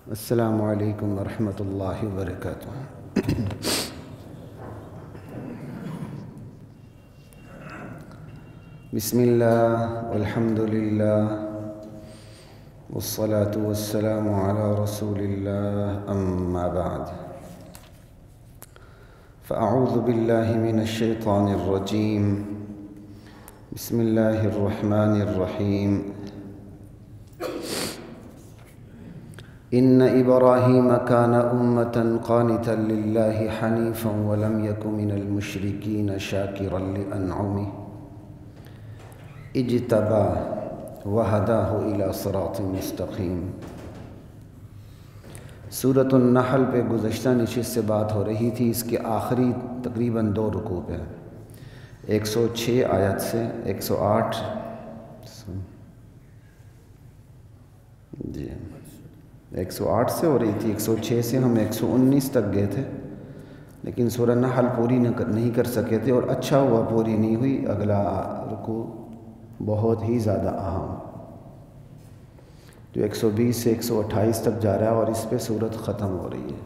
السلام علیکم ورحمۃ اللہ وبرکاتہ۔ بسم اللہ والحمد للہ والصلاة والسلام علی رسول اللہ، اما بعد فاعوذ باللہ من الشیطان الرجیم، بسم اللہ الرحمن الرحیم۔ ان ابراہیم کان امۃ قانتا للہ حنیفا ولم یک من المشرکین شاکرا لانعمہ اجتباہ وہداہ الی صراط مستقیم۔ سورۃ النحل پہ گزشتہ نشست سے بات ہو رہی تھی، اس کے آخری تقریباً 2 رکوع پہ 106 آیت سے 108 108 سے ہو رہی تھی، 106 سے ہم 119 تک گئے تھے، لیکن سورہ نحل پوری نہیں کر سکے تھے، اور اچھا ہوا پوری نہیں ہوئی۔ اگلا رکوع بہت ہی زیادہ اہم جو 120 سے 128 تک جا رہا ہے، اور اس پہ سورت ختم ہو رہی ہے۔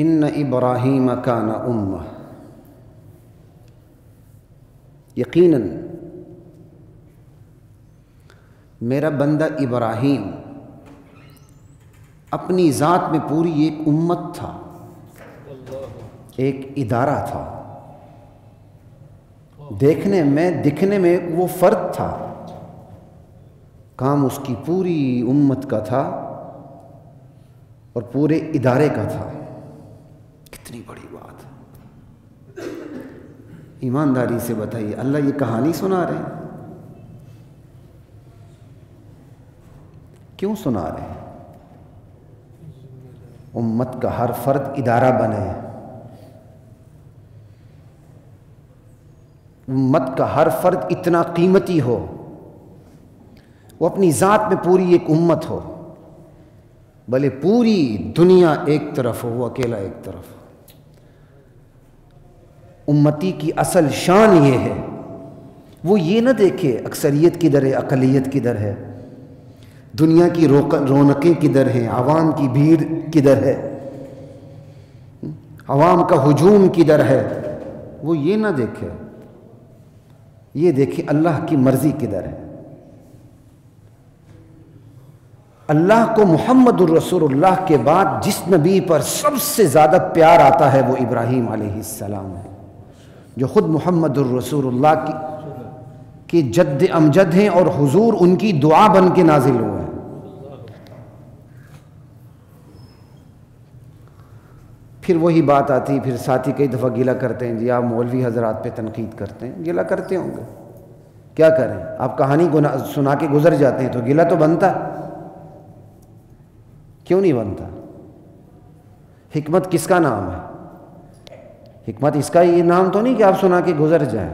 ان ابراہیم کان امہ، یقیناً میرا بندہ ابراہیم اپنی ذات میں پوری ایک امت تھا، ایک ادارہ تھا، دکھنے میں وہ فرد تھا، کام اس کی پوری امت کا تھا اور پورے ادارے کا تھا۔ کتنی بڑی بات! ایمانداری سے بتائیے، اللہ یہ کہانی سنا رہے ہیں؟ کیوں سنا رہے ہیں؟ امت کا ہر فرد ادارہ بنے، امت کا ہر فرد اتنا قیمتی ہو، وہ اپنی ذات میں پوری ایک امت ہو، بھلے پوری دنیا ایک طرف ہو، وہ اکیلا ایک طرف ہو۔ امتی کی اصل شان یہ ہے، وہ یہ نہ دیکھے اکثریت کدھر ہے، اقلیت کدھر ہے، دنیا کی رونقیں کدھر ہیں، عوام کی بھیڑ کدھر ہے، عوام کا ہجوم کدھر ہے، وہ یہ نہ دیکھے، یہ دیکھے اللہ کی مرضی کدھر ہے۔ اللہ کو محمد الرسول اللہ کے بعد جس نبی پر سب سے زیادہ پیار آتا ہے وہ ابراہیم علیہ السلام ہے، جو خود محمد الرسول اللہ کی جد امجد ہیں، اور حضور ان کی دعا بن کے نازل ہوئے ہیں۔ پھر وہی بات آتی، پھر ساتھی کئی دفعہ گلہ کرتے ہیں، جی آپ مولوی حضرات پہ تنقید کرتے ہیں، گلہ کرتے ہوں گے، کیا کریں؟ آپ کہانی سنا کے گزر جاتے ہیں تو گلہ تو بنتا، کیوں نہیں بنتا؟ حکمت کس کا نام ہے؟ حکمت اس کا یہ نام تو نہیں کہ آپ سنا کے گزر جائیں،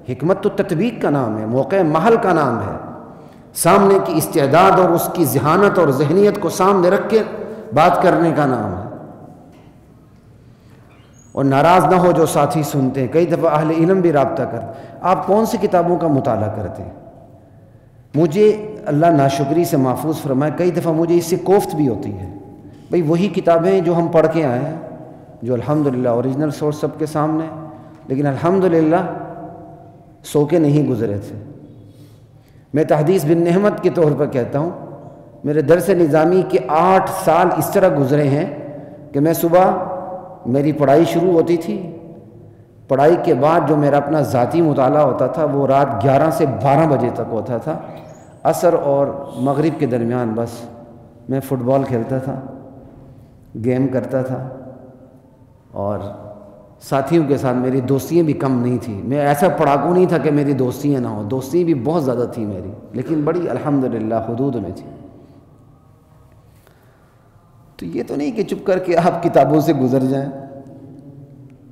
حکمت تو تطبیق کا نام ہے، موقع محل کا نام ہے، سامنے کی استعداد اور اس کی ذہانت اور ذہنیت کو سامنے رکھ کے بات کرنے کا نام ہے۔ اور ناراض نہ ہو جو ساتھی سنتے ہیں، کئی دفعہ اہل علم بھی رابطہ کرتے ہیں، آپ کون سی کتابوں کا مطالعہ کرتے ہیں؟ مجھے اللہ ناشکری سے محفوظ فرمائے، کئی دفعہ مجھے اس سے کوفت بھی ہوتی ہے، بھئی وہی کتابیں جو ہم پڑھ کے آئے ہیں، جو الحمدللہ اوریجنل سورس سب کے سامنے، لیکن الحمدللہ سو کے نہیں گزرے تھے۔ میں تحدیث بن نعمت کے طور پر کہتا ہوں، میرے درس نظامی کے 8 سال اس طرح گزرے ہیں کہ میں صبح میری پڑھائی شروع ہوتی تھی، پڑھائی کے بعد جو میرا اپنا ذاتی مطالعہ ہوتا تھا وہ رات 11 سے 12 بجے تک ہوتا تھا، عصر اور مغرب کے درمیان بس میں فٹ بال کھیلتا تھا، گیم کرتا تھا، اور ساتھیوں کے ساتھ میری دوستیاں بھی کم نہیں تھیں۔ میں ایسا پڑھاکو نہیں تھا کہ میری دوستیاں نہ ہوں، دوستی بھی بہت زیادہ تھی میری، لیکن بڑی الحمدللہ حدود میں تھی۔ تو یہ تو نہیں کہ چپ کر کے آپ کتابوں سے گزر جائیں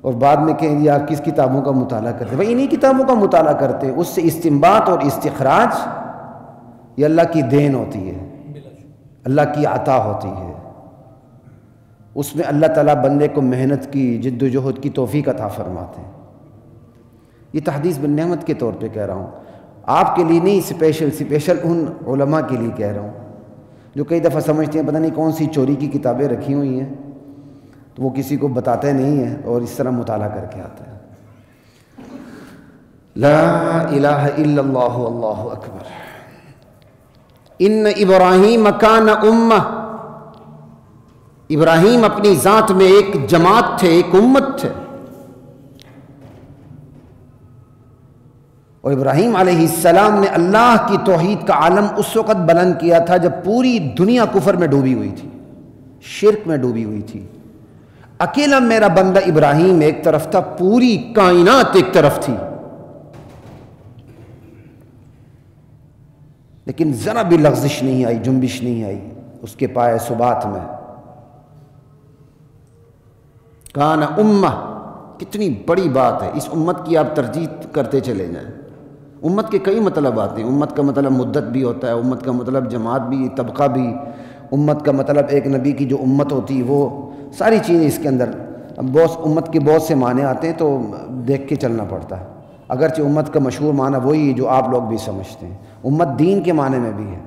اور بعد میں کہیں جی آپ کس کتابوں کا مطالعہ کرتے ہیں؟ بھائی انہی کتابوں کا مطالعہ کرتے، اس سے استنباط اور استخراج یہ اللہ کی دین ہوتی ہے، اللہ کی عطا ہوتی ہے۔ اس میں اللہ تعالیٰ بندے کو محنت کی، جد و جہد کی توفیق عطا فرماتے ہیں۔ یہ تحدیث بالنعمت کے طور پہ کہہ رہا ہوں، آپ کے لیے نہیں، اسپیشل ان علماء کے لیے کہہ رہا ہوں جو کئی دفعہ سمجھتے ہیں پتہ نہیں کون سی چوری کی کتابیں رکھی ہوئی ہیں، تو وہ کسی کو بتاتے نہیں ہیں اور اس طرح مطالعہ کر کے آتے ہیں۔ لا الہ الا اللہ اللہ اکبر۔ ان ابراہیم کان امہ، ابراہیم اپنی ذات میں ایک جماعت تھے، ایک امت تھے۔ اور ابراہیم علیہ السلام نے اللہ کی توحید کا عالم اس وقت بلند کیا تھا جب پوری دنیا کفر میں ڈوبی ہوئی تھی، شرک میں ڈوبی ہوئی تھی۔ اکیلا میرا بندہ ابراہیم ایک طرف تھا، پوری کائنات ایک طرف تھی، لیکن ذرا بھی لغزش نہیں آئی، جنبش نہیں آئی اس کے پائے ثبات میں۔ کان امہ، کتنی بڑی بات ہے، اس امت کی آپ ترجیح کرتے چلے جائیں۔ امت کے کئی مطلب آتے ہیں، امت کا مطلب مدت بھی ہوتا ہے، امت کا مطلب جماعت بھی، طبقہ بھی، امت کا مطلب ایک نبی کی جو امت ہوتی ہے وہ ساری چیزیں اس کے اندر۔ امت کے بہت سے معنی آتے ہیں تو دیکھ کے چلنا پڑتا ہے، اگرچہ امت کا مشہور معنی وہی ہے جو آپ لوگ بھی سمجھتے ہیں، امت دین کے معنی میں بھی ہے۔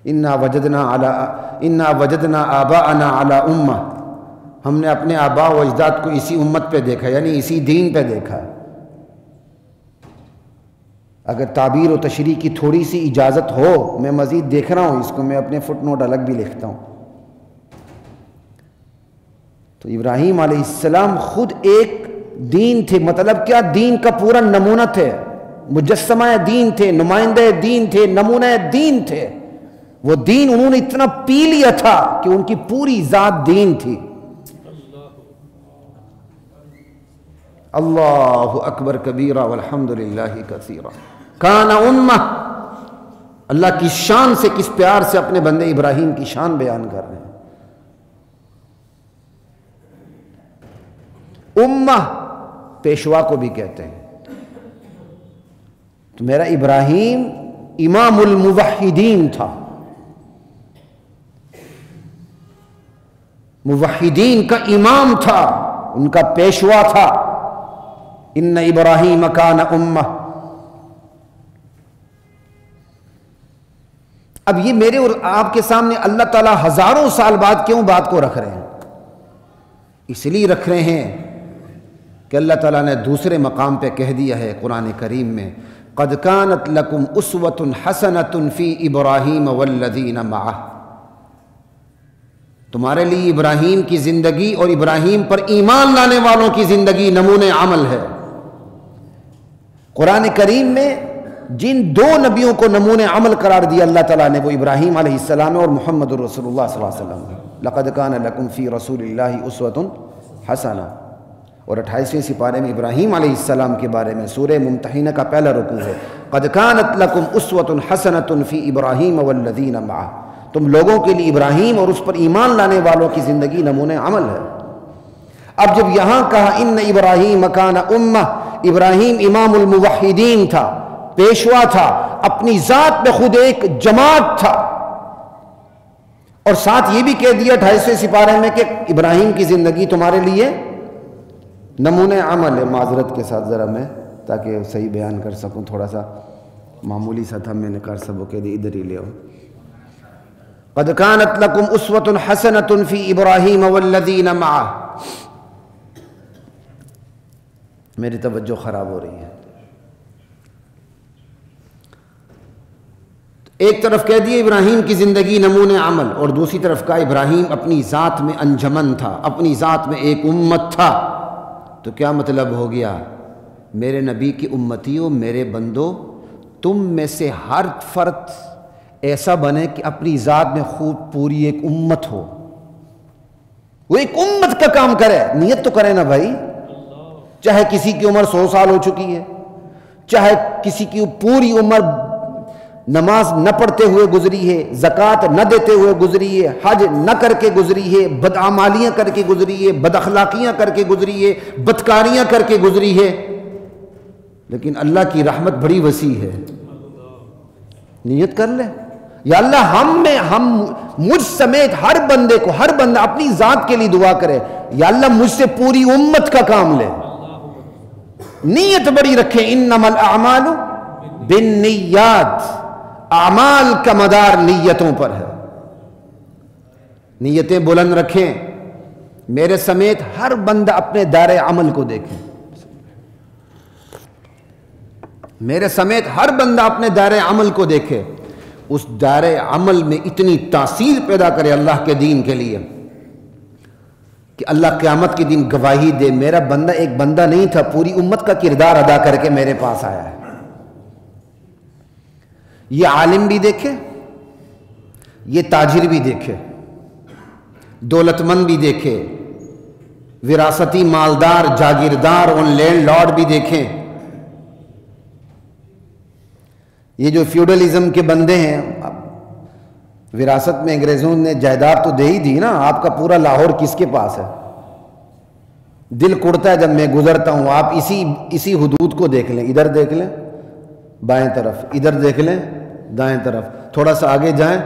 انا وجدنا آباءنا علی امہ، ہم نے اپنے آباء و اجداد کو اسی امت پہ دیکھا، یعنی اسی دین پہ دیکھا۔ اگر تعبیر و تشریح کی تھوڑی سی اجازت ہو، میں مزید دیکھ رہا ہوں اس کو، میں اپنے فٹ نوٹ الگ بھی لکھتا ہوں۔ تو ابراہیم علیہ السلام خود ایک دین تھے، مطلب کیا، دین کا پورا نمونہ تھے، مجسمہ دین تھے، نمائندہ دین تھے، نمونہ دین تھے۔ وہ دین انہوں نے اتنا پی لیا تھا کہ ان کی پوری ذات دین تھی۔ اللہ اکبر کبیرہ والحمد للہ کثیرہ۔ کان امہ، اللہ کی شان سے کس پیار سے اپنے بندے ابراہیم کی شان بیان کر رہے ہیں۔ امہ پیشوا کو بھی کہتے ہیں۔ تو میرا ابراہیم امام الموحدین تھا، موحدین کا امام تھا، ان کا پیشوا تھا۔ ان ابراہیم کان امہ۔ اب یہ میرے اور آپ کے سامنے اللہ تعالیٰ ہزاروں سال بعد کیوں بات کو رکھ رہے ہیں؟ اس لیے رکھ رہے ہیں کہ اللہ تعالیٰ نے دوسرے مقام پہ کہہ دیا ہے قرآن کریم میں، قد کانت لکم اسوۃ حسنۃ فی ابراہیم والذین معہ، تمہارے لیے ابراہیم کی زندگی اور ابراہیم پر ایمان لانے والوں کی زندگی نمونہ عمل ہے۔ قرآن کریم میں جن دو نبیوں کو نمونہ عمل قرار دیا اللہ تعالیٰ نے، وہ ابراہیم علیہ السلام اور محمد الرسول اللہ صلی اللہ علیہ وسلم۔ لقد کان لکم فی رسول اللہ اسوۃ حسنہ، اور 28ویں سپارے میں ابراہیم علیہ السلام کے بارے میں سورہ ممتحنہ کا پہلا رکوع ہے، قد کانت لکم اسوۃ حسنۃ فی ابراہیم والذین معہ، تم لوگوں کے لیے ابراہیم اور اس پر ایمان لانے والوں کی زندگی نمونہ عمل ہے۔ اب جب یہاں کہا ان ابراہیم کان امہ، ابراہیم امام الموحدین تھا، پیشوا تھا، اپنی ذات میں خود ایک جماعت تھا، اور ساتھ یہ بھی کہہ دیا 28ویں سپارے میں کہ ابراہیم کی زندگی تمہارے لیے نمونہ عمل ہے۔ معذرت کے ساتھ ذرا میں تاکہ صحیح بیان کر سکوں، تھوڑا سا معمولی سا تھا، میں نے کہا سب کہ ادھر ہی لے آؤ۔ قد کانت لکم اسوۃ حسنۃ فی ابراہیم والذین معہ۔ میری توجہ خراب ہو رہی ہے۔ ایک طرف کہہ دیا ابراہیم کی زندگی نمونہ عمل، اور دوسری طرف کہا ابراہیم اپنی ذات میں انجمن تھا، اپنی ذات میں ایک امت تھا۔ تو کیا مطلب ہو گیا؟ میرے نبی کی امتیوں، میرے بندوں، تم میں سے ہر فرد ایسا بنے کہ اپنی ذات میں خوب پوری ایک امت ہو، وہ ایک امت کا کام کرے۔ نیت تو کرے نا بھائی، چاہے کسی کی عمر 100 سال ہو چکی ہے، چاہے کسی کی پوری عمر نماز نہ پڑھتے ہوئے گزری ہے، زکوٰۃ نہ دیتے ہوئے گزری ہے، حج نہ کر کے گزری ہے، بدعمالیاں کر کے گزری ہے، بد اخلاقیاں کر کے گزری ہے، بدکاریاں کر کے گزری ہے، لیکن اللہ کی رحمت بڑی وسیع ہے۔ نیت کر لے، یا اللہ مجھ سمیت ہر بندے کو، ہر بندہ اپنی ذات کے لیے دعا کرے، یا اللہ مجھ سے پوری امت کا کام لے، نیت بڑی رکھیں، انما الاعمال بالنیات، اعمال کا مدار نیتوں پر ہے، نیتیں بلند رکھیں، میرے سمیت ہر بندہ اپنے دائرۂ عمل کو دیکھیں، میرے سمیت ہر بندہ اپنے دائرۂ عمل کو دیکھے، اس دائرۂ عمل میں اتنی تاثیر پیدا کرے اللہ کے دین کے لیے کہ اللہ قیامت کے دن گواہی دے، میرا بندہ ایک بندہ نہیں تھا، پوری امت کا کردار ادا کر کے میرے پاس آیا ہے۔ یہ عالم بھی دیکھے، یہ تاجر بھی دیکھے، دولت مند بھی دیکھے، وراثتی مالدار جاگیردار اور لینڈ لارڈ بھی دیکھیں، یہ جو فیوڈلزم کے بندے ہیں، وراثت میں انگریزوں نے جائیداد تو دے ہی دی نا، آپ کا پورا لاہور کس کے پاس ہے؟ دل کڑتا ہے جب میں گزرتا ہوں، آپ اسی حدود کو دیکھ لیں، ادھر دیکھ لیں بائیں طرف، ادھر دیکھ لیں دائیں طرف، تھوڑا سا آگے جائیں،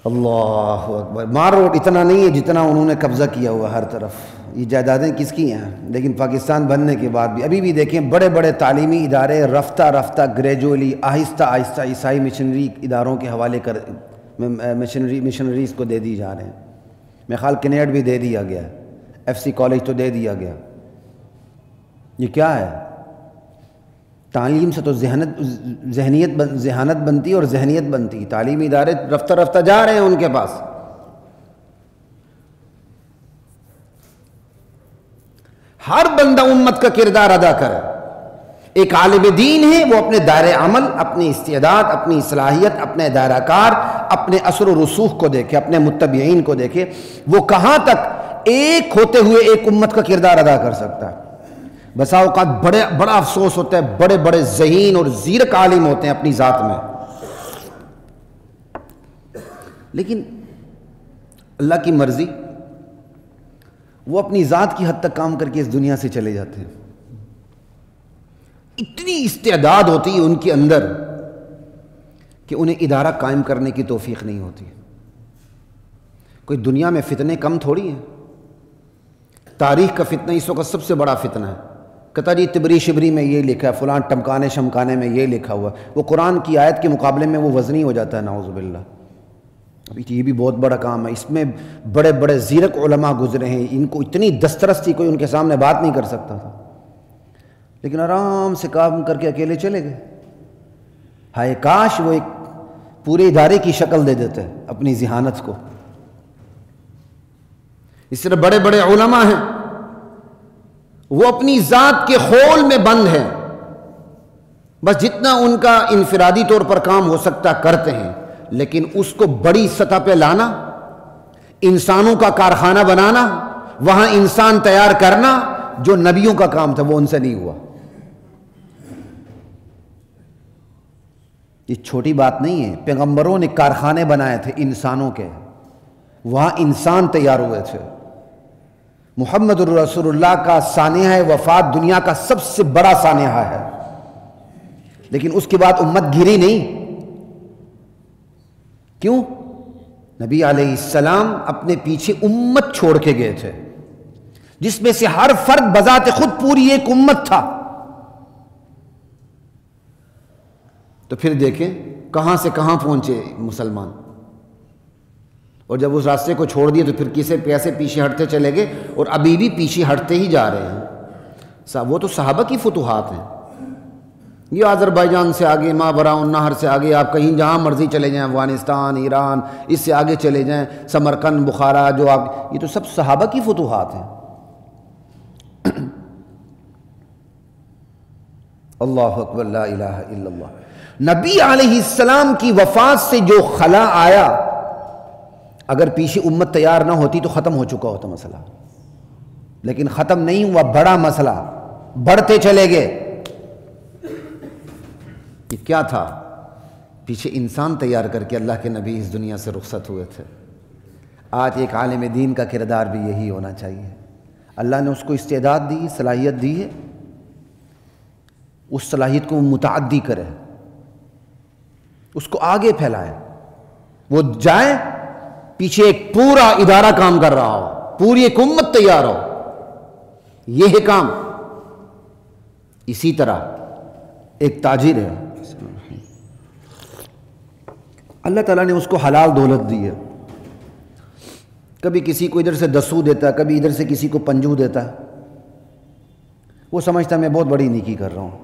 اللہ اکبر، مار روڈ اتنا نہیں ہے جتنا انہوں نے قبضہ کیا ہوا ہر طرف، یہ جائیدادیں کس کی ہیں؟ لیکن پاکستان بننے کے بعد بھی ابھی بھی دیکھیں بڑے بڑے تعلیمی ادارے رفتہ رفتہ گریجولی آہستہ آہستہ عیسائی مشنری اداروں کے حوالے کر مشنریز کو دے دی جا رہے ہیں۔ میں خیال کینیڈ بھی دے دیا گیا، ایف سی کالج تو دے دیا گیا۔ یہ کیا ہے؟ تعلیم سے تو ذہانت بنتی اور ذہنیت بنتی، تعلیمی ادارے رفتہ رفتہ جا رہے ہیں ان کے پاس۔ ہر بندہ امت کا کردار ادا کرے، ایک عالم دین ہے وہ اپنے دائرۂ عمل، اپنی استعداد، اپنی صلاحیت، اپنے دائرہ کار، اپنے اثر و رسوخ کو دیکھے، اپنے متبعین کو دیکھے، وہ کہاں تک ایک ہوتے ہوئے ایک امت کا کردار ادا کر سکتا ہے۔ بسا اوقات بڑا افسوس ہوتا ہے، بڑے بڑے ذہین اور زیرک عالم ہوتے ہیں اپنی ذات میں، لیکن اللہ کی مرضی وہ اپنی ذات کی حد تک کام کر کے اس دنیا سے چلے جاتے ہیں۔ اتنی استعداد ہوتی ہے ان کے اندر کہ انہیں ادارہ قائم کرنے کی توفیق نہیں ہوتی۔ کوئی دنیا میں فتنے کم تھوڑی ہیں، تاریخ کا فتنہ اس وقت سب سے بڑا فتنہ ہے۔ کہتا جی تبری شبری میں یہ لکھا ہے، فلان ٹمکانے شمکانے میں یہ لکھا ہوا، وہ قرآن کی آیت کے مقابلے میں وہ وزنی ہو جاتا ہے، نعوذ باللہ۔ ابھی یہ بھی بہت بڑا کام ہے، اس میں بڑے بڑے زیرک علماء گزرے ہیں، ان کو اتنی دسترس تھی کوئی ان کے سامنے بات نہیں کر سکتا تھا، لیکن آرام سے کام کر کے اکیلے چلے گئے۔ ہائے کاش وہ ایک پورے ادارے کی شکل دے دیتے اپنی ذہانت کو۔ اس طرح بڑے بڑے علماء ہیں، وہ اپنی ذات کے خول میں بند ہیں، بس جتنا ان کا انفرادی طور پر کام ہو سکتا کرتے ہیں، لیکن اس کو بڑی سطح پہ لانا، انسانوں کا کارخانہ بنانا، وہاں انسان تیار کرنا، جو نبیوں کا کام تھا وہ ان سے نہیں ہوا۔ یہ چھوٹی بات نہیں ہے، پیغمبروں نے کارخانے بنائے تھے انسانوں کے، وہاں انسان تیار ہوئے تھے۔ محمد الرسول اللہ کا سانحہ وفات دنیا کا سب سے بڑا سانحہ ہے، لیکن اس کے بعد امت گری نہیں۔ کیوں؟ نبی علیہ السلام اپنے پیچھے امت چھوڑ کے گئے تھے، جس میں سے ہر فرد بذات خود پوری ایک امت تھا۔ تو پھر دیکھیں کہاں سے کہاں پہنچے مسلمان، اور جب اس راستے کو چھوڑ دیے تو پھر کیسے پیچھے ہٹتے چلے گئے، اور ابھی بھی پیچھے ہٹتے ہی جا رہے ہیں۔ وہ تو صحابہ کی فتوحات ہیں، یہ آذربائیجان سے آگے، ماوراء النہر سے آگے، آپ کہیں جہاں مرضی چلے جائیں، افغانستان، ایران، اس سے آگے چلے جائیں، سمرقند، بخارا، جو آپ، یہ تو سب صحابہ کی فتوحات ہیں۔ اللہ اکبر، لا الہ الا اللہ۔ نبی علیہ السلام کی وفات سے جو خلا آیا، اگر پیچھے امت تیار نہ ہوتی تو ختم ہو چکا ہوتا مسئلہ، لیکن ختم نہیں ہوا، بڑا مسئلہ، بڑھتے چلے گئے۔ یہ کیا تھا؟ پیچھے انسان تیار کر کے اللہ کے نبی اس دنیا سے رخصت ہوئے تھے۔ آج ایک عالم دین کا کردار بھی یہی ہونا چاہیے۔ اللہ نے اس کو استعداد دی، صلاحیت دی ہے، اس صلاحیت کو وہ متعدی کرے، اس کو آگے پھیلائے، وہ جائے پیچھے ایک پورا ادارہ کام کر رہا ہو، پوری ایک امت تیار ہو، یہ ہے کام۔ اسی طرح ایک تاجر ہے، اللہ تعالیٰ نے اس کو حلال دولت دی ہے، کبھی کسی کو ادھر سے 10 سو دیتا ہے، کبھی ادھر سے کسی کو 5 دیتا ہے، وہ سمجھتا ہے میں بہت بڑی نیکی کر رہا ہوں،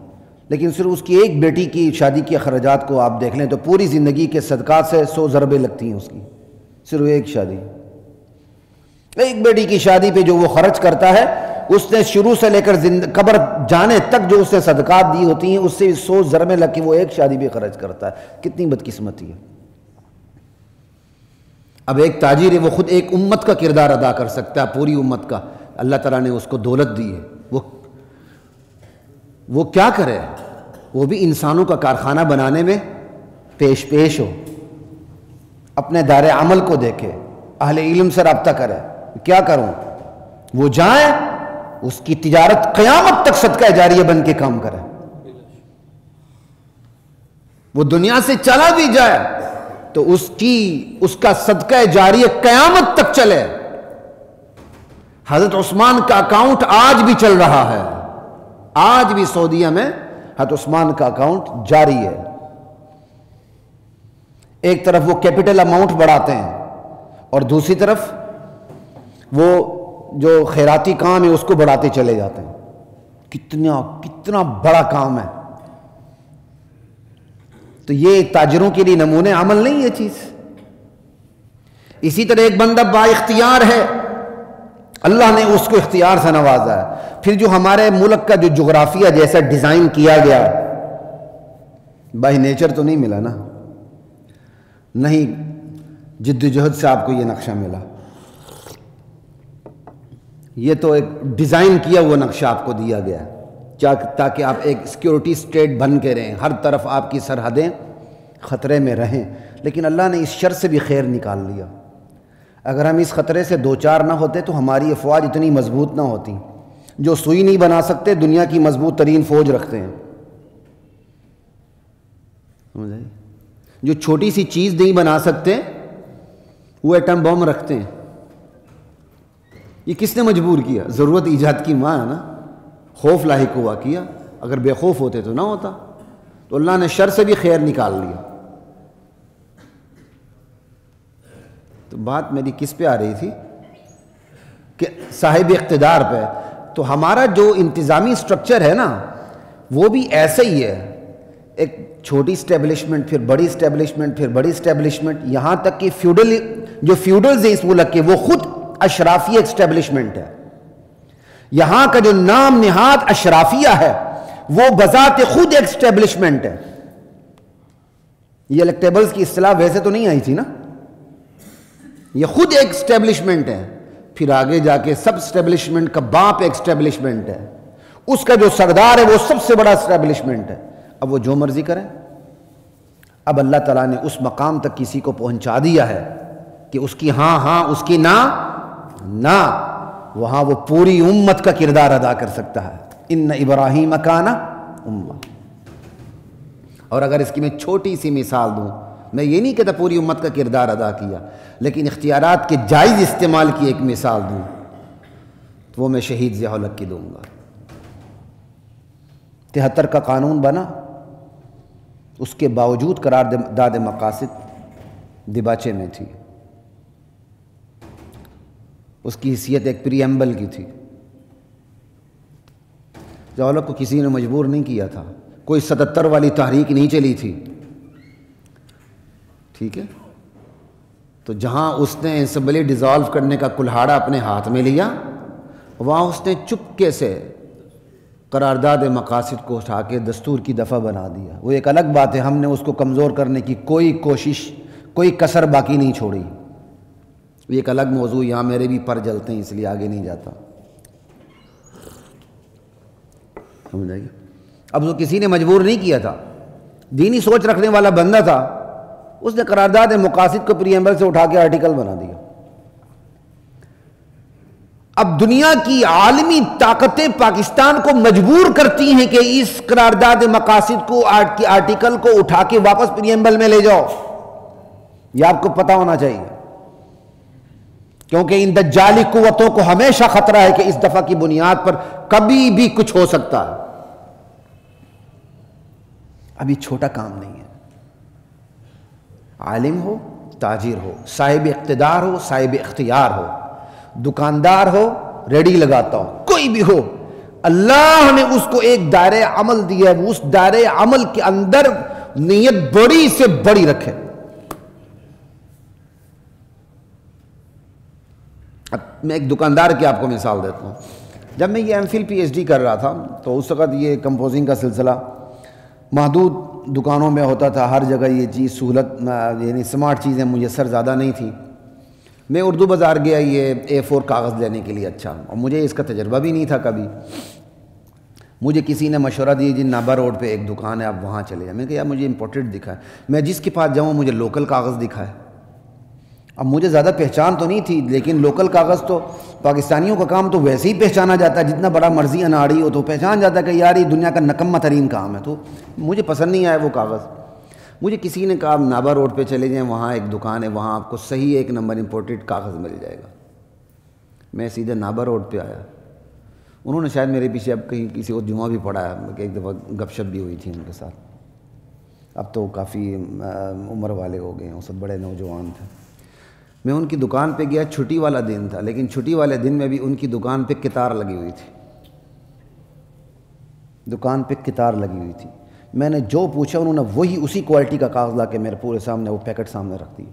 لیکن صرف اس کی ایک بیٹی کی شادی کے اخراجات کو آپ دیکھ لیں تو پوری زندگی کے صدقات سے 100 ضربیں لگتی ہیں اس کی، صرف ایک شادی، ایک بیٹی کی شادی پہ جو وہ خرچ کرتا ہے، اس نے شروع سے لے کر قبر جانے تک جو اس نے صدقات دی ہوتی ہیں اس سے 100 ضربیں لگ کے وہ ایک شادی پہ خرچ کرتا ہے۔ کتنی بدقسمتی ہے۔ اب ایک تاجر ہے، وہ خود ایک امت کا کردار ادا کر سکتا ہے، پوری امت کا، اللہ تعالیٰ نے اس کو دولت دی ہے، وہ کیا کرے؟ وہ بھی انسانوں کا کارخانہ بنانے میں پیش ہو، اپنے دائرۂ عمل کو دیکھے، اہل علم سے رابطہ کرے، کیا کروں؟ وہ جائیں، اس کی تجارت قیامت تک صدقہ جاریہ بن کے کام کرے، وہ دنیا سے چلا بھی جائے تو اس کا صدقہ جاریہ قیامت تک چلے۔ حضرت عثمان کا اکاؤنٹ آج بھی چل رہا ہے، آج بھی سعودیہ میں حضرت عثمان کا اکاؤنٹ جاری ہے۔ ایک طرف وہ کیپٹل اماؤنٹ بڑھاتے ہیں اور دوسری طرف وہ جو خیراتی کام ہے اس کو بڑھاتے چلے جاتے ہیں۔ کتنا بڑا کام ہے۔ تو یہ تاجروں کے لیے نمونے عمل نہیں یہ چیز۔ اسی طرح ایک بندہ با اختیار ہے، اللہ نے اس کو اختیار سے نوازا ہے، پھر جو ہمارے ملک کا جو جغرافیہ جیسا ڈیزائن کیا گیا بائی نیچر تو نہیں ملا نا، نہیں جد و جہد سے آپ کو یہ نقشہ ملا، یہ تو ایک ڈیزائن کیا وہ نقشہ آپ کو دیا گیا ہے تاکہ آپ ایک سیکیورٹی سٹیٹ بن کے رہیں، ہر طرف آپ کی سرحدیں خطرے میں رہیں۔ لیکن اللہ نے اس شر سے بھی خیر نکال لیا۔ اگر ہم اس خطرے سے دوچار نہ ہوتے تو ہماری افواج اتنی مضبوط نہ ہوتی۔ جو سوئی نہیں بنا سکتے دنیا کی مضبوط ترین فوج رکھتے ہیں، جو چھوٹی سی چیز نہیں بنا سکتے وہ ایٹم بم رکھتے ہیں۔ یہ کس نے مجبور کیا؟ ضرورت ایجاد کی ماں ہے نا، خوف لاحق ہوا کیا، اگر بے خوف ہوتے تو نہ ہوتا۔ تو اللہ نے شر سے بھی خیر نکال لیا۔ تو بات میری کس پہ آ رہی تھی کہ صاحب اقتدار پہ۔ تو ہمارا جو انتظامی سٹرکچر ہے نا وہ بھی ایسا ہی ہے، ایک چھوٹی اسٹیبلشمنٹ، پھر بڑی اسٹیبلشمنٹ، پھر بڑی اسٹیبلشمنٹ، یہاں تک کہ فیوڈلز ہیں اس ملک کے وہ خود اشرافی اسٹیبلشمنٹ ہے۔ یہاں کا جو نام نہاد اشرافیہ ہے وہ بذات خود ایک اسٹیبلشمنٹ ہے۔ یہ الیکٹیبلز کی اصطلاح ویسے تو نہیں آئی تھی نا، یہ خود ایک اسٹیبلشمنٹ ہے۔ پھر آگے جا کے سب اسٹیبلشمنٹ کا باپ ایک اسٹیبلشمنٹ ہے، اس کا جو سردار ہے وہ سب سے بڑا اسٹیبلشمنٹ ہے۔ اب وہ جو مرضی کریں۔ اب اللہ تعالیٰ نے اس مقام تک کسی کو پہنچا دیا ہے کہ اس کی ہاں ہاں، اس کی نہ، وہاں وہ پوری امت کا کردار ادا کر سکتا ہے۔ ان ابراہیم کان امہ۔ اور اگر اس کی میں چھوٹی سی مثال دوں، میں یہ نہیں کہتا پوری امت کا کردار ادا کیا، لیکن اختیارات کے جائز استعمال کی ایک مثال دوں تو وہ میں شہید ضیاء الحق کی دوں گا۔ 73 کا قانون بنا، اس کے باوجود قرارداد مقاصد دباچے میں تھی، اس کی حیثیت ایک پریمبل کی تھی۔ ضیاء الحق کو کسی نے مجبور نہیں کیا تھا، کوئی 77 والی تحریک نہیں چلی تھی، ٹھیک ہے؟ تو جہاں اس نے اسمبلی ڈیزالو کرنے کا کلہاڑا اپنے ہاتھ میں لیا، وہاں اس نے چپکے سے قرارداد مقاصد کو اٹھا کے دستور کی دفعہ بنا دیا۔ وہ ایک الگ بات ہے، ہم نے اس کو کمزور کرنے کی کوئی کوشش، کوئی کسر باقی نہیں چھوڑی، یہ ایک الگ موضوع، یہاں میرے بھی پر جلتے ہیں اس لیے آگے نہیں جاتا، سمجھ آئیے؟ اب وہ کسی نے مجبور نہیں کیا تھا، دینی سوچ رکھنے والا بندہ تھا، اس نے قرارداد مقاصد کو پریمبل سے اٹھا کے آرٹیکل بنا دیا۔ اب دنیا کی عالمی طاقتیں پاکستان کو مجبور کرتی ہیں کہ اس قرارداد مقاصد کو کی آرٹیکل کو اٹھا کے واپس پریمبل میں لے جاؤ. یہ آپ کو پتا ہونا چاہیے، کیونکہ ان دجالی قوتوں کو ہمیشہ خطرہ ہے کہ اس دفعہ کی بنیاد پر کبھی بھی کچھ ہو سکتا ہے. ابھی چھوٹا کام نہیں ہے. عالم ہو، تاجر ہو، صاحب اقتدار ہو، صاحب اختیار ہو، دکاندار ہو، ریڈی لگاتا ہو، کوئی بھی ہو، اللہ نے اس کو ایک دائرہ عمل دیا ہے. وہ اس دائرہ عمل کے اندر نیت بڑی سے بڑی رکھے. اب میں ایک دکاندار کی آپ کو مثال دیتا ہوں. جب میں یہ M Phil P H D کر رہا تھا تو اس وقت یہ کمپوزنگ کا سلسلہ محدود دکانوں میں ہوتا تھا. ہر جگہ یہ چیز سہولت یعنی اسمارٹ چیزیں میسر زیادہ نہیں تھیں. میں اردو بازار گیا یہ A4 کاغذ لینے کے لیے. اچھا، اور مجھے اس کا تجربہ بھی نہیں تھا کبھی. مجھے کسی نے مشورہ دیا جی نابا روڈ پہ ایک دکان ہے، آپ وہاں چلے جائیں. میں نے کہا یار مجھے امپورٹڈ دکھا ہے. میں جس کے پاس جاؤں مجھے لوکل کاغذ دکھا ہے. اب مجھے زیادہ پہچان تو نہیں تھی، لیکن لوکل کاغذ تو پاکستانیوں کا کام تو ویسے ہی پہچانا جاتا ہے. جتنا بڑا مرضی اناڑی ہو تو پہچان جاتا ہے کہ یار یہ دنیا کا نکمہ ترین کام ہے. تو مجھے پسند نہیں آیا وہ کاغذ. مجھے کسی نے کہا آپ نابا روڈ پہ چلے جائیں، وہاں ایک دکان ہے، وہاں آپ کو صحیح 1 نمبر امپورٹڈ کاغذ مل جائے گا. میں سیدھے نابا روڈ پہ آیا. انہوں نے شاید میرے پیچھے اب کہیں کسی اور جمعہ بھی پڑھا ہے کہ ایک دفعہ گپ شپ بھی ہوئی تھی ان کے ساتھ. اب تو کافی عمر والے ہو گئے ہیں، وہ سب بڑے نوجوان تھے. میں ان کی دکان پہ گیا، چھٹی والا دن تھا، لیکن چھٹی والے دن میں بھی ان کی دکان پہ قطار لگی ہوئی تھی. دکان پہ قطار لگی ہوئی تھی. میں نے جو پوچھا انہوں نے وہی اسی کوالٹی کا کاغذ لا کے میرے پورے سامنے وہ پیکٹ سامنے رکھ دی.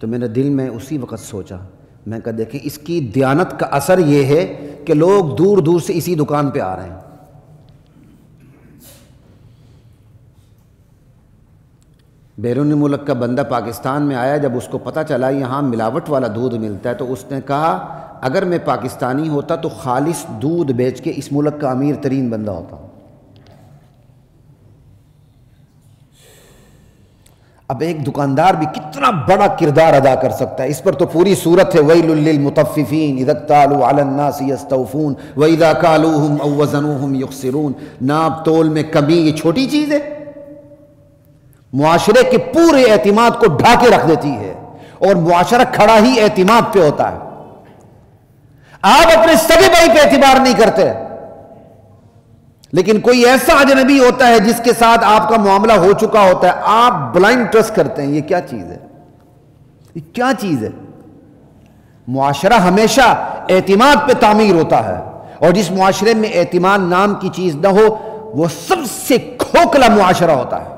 تو میں نے دل میں اسی وقت سوچا، میں کہا دیکھیں اس کی دیانت کا اثر یہ ہے کہ لوگ دور دور سے اسی دکان پہ آ رہے ہیں. بیرون ملک کا بندہ پاکستان میں آیا، جب اس کو پتہ چلا یہاں ملاوٹ والا دودھ ملتا ہے تو اس نے کہا اگر میں پاکستانی ہوتا تو خالص دودھ بیچ کے اس ملک کا امیر ترین بندہ ہوتا. اب ایک دکاندار بھی کتنا بڑا کردار ادا کر سکتا ہے. اس پر تو پوری صورت ہے وَيْلٌ لِّلْمُطَفِّفِينَ إِذَا اكْتَالُوا عَلَى النَّاسِ يَسْتَوْفُونَ وَإِذَا كَالُوهُمْ أَوْ وَّزَنُوهُمْ يُخْسِرُونَ. ناپ تول میں کمی یہ چھوٹی چیز ہے، معاشرے کے پورے اعتماد کو ڈھا کے رکھ دیتی ہے. اور معاشرہ کھڑا ہی اعتماد پہ ہوتا ہے. آپ اپنے سگے بھائی پہ اعتبار نہیں کرتے، لیکن کوئی ایسا اجنبی ہوتا ہے جس کے ساتھ آپ کا معاملہ ہو چکا ہوتا ہے، آپ بلائنڈ ٹرسٹ کرتے ہیں. یہ کیا چیز ہے؟ یہ کیا چیز ہے؟ معاشرہ ہمیشہ اعتماد پہ تعمیر ہوتا ہے، اور جس معاشرے میں اعتماد نام کی چیز نہ ہو وہ سب سے کھوکھلا معاشرہ ہوتا ہے.